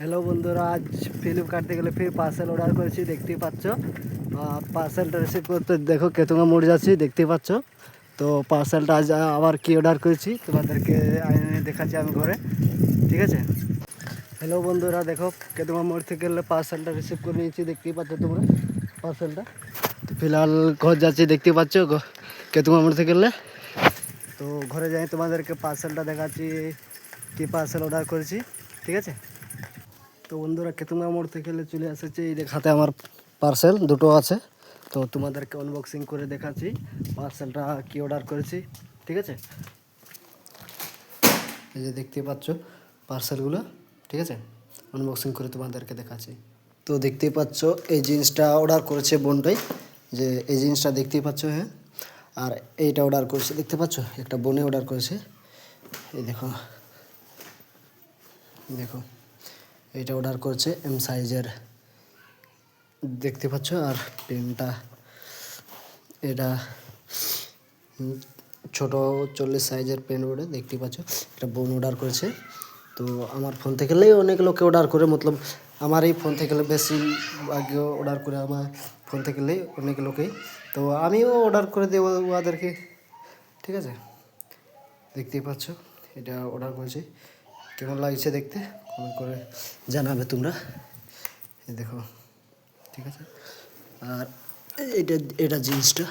Hello বন্ধুরা, আজ Flipkart থেকে ফির পার্সেল অর্ডার করেছি, দেখতেই পাচ্ছ। পার্সেলটা রিসিভ করতে দেখো কেতুঙ্গা মোড় যাচ্ছি, দেখতেই পাচ্ছ। তো পার্সেলটা আজ আবার কি অর্ডার করেছি তোমাদেরকে দেখাচ্ছি আমি ঘরে, ঠিক আছে। হ্যালো বন্ধুরা, দেখো কেতুঙ্গা মোড় থেকে পার্সেলটা রিসিভ করে নিয়েছি, দেখতেই পাচ্ছ তোমরা পার্সেলটা। তো ফিলহাল ঘর যাচ্ছি, দেখতেই পাচ্ছ কেতুঙ্গা মোড় থেকে। তো ঘরে যাই তোমাদেরকে পার্সেলটা দেখাচ্ছি, কি পার্সেল অর্ডার করেছি, ঠিক আছে। তো বন্ধুরা কেতুঙ্গা মোড় থেকে চলে এসেছি, এই হাতে আমার পার্সেল দুটো আছে। তো তোমাদেরকে আনবক্সিং করে দেখাচ্ছি পার্সেলটা কি অর্ডার করেছি, ঠিক আছে। এই যে দেখতে পাচ্ছ পার্সেলগুলো, ঠিক আছে। আনবক্সিং করে তোমাদেরকে দেখাচ্ছি। তো দেখতেই পাচ্ছ এই জিন্সটা অর্ডার করেছে বোনটাই, যে এই জিন্সটা দেখতেই পাচ্ছ, হ্যাঁ। আর এইটা অর্ডার করেছে, দেখতে পাচ্ছ একটা বোনে অর্ডার করেছে। এই দেখো দেখো এইটা অর্ডার করেছে এম সাইজের, দেখতে পাচ্ছ। আর পেনটা এটা ছোট 40 সাইজের পেন বলে দেখতে পাচ্ছ, এটা বোন অর্ডার করেছে। তো আমার ফোন থেকে অনেক লোকে অর্ডার করে, মতলব আমার এই ফোন থেকে বেশি আগে অর্ডার করে আমার ফোন থেকে অনেক লোকেই। তো আমিও অর্ডার করে দেবো ওদেরকে, ঠিক আছে। দেখতেই পাচ্ছ এটা অর্ডার করেছি, কেমন লাগছে দেখতে কমেন্ট করে জানাবে তোমরা। এই দেখো, ঠিক আছে। আর এটা এটা জিন্সটা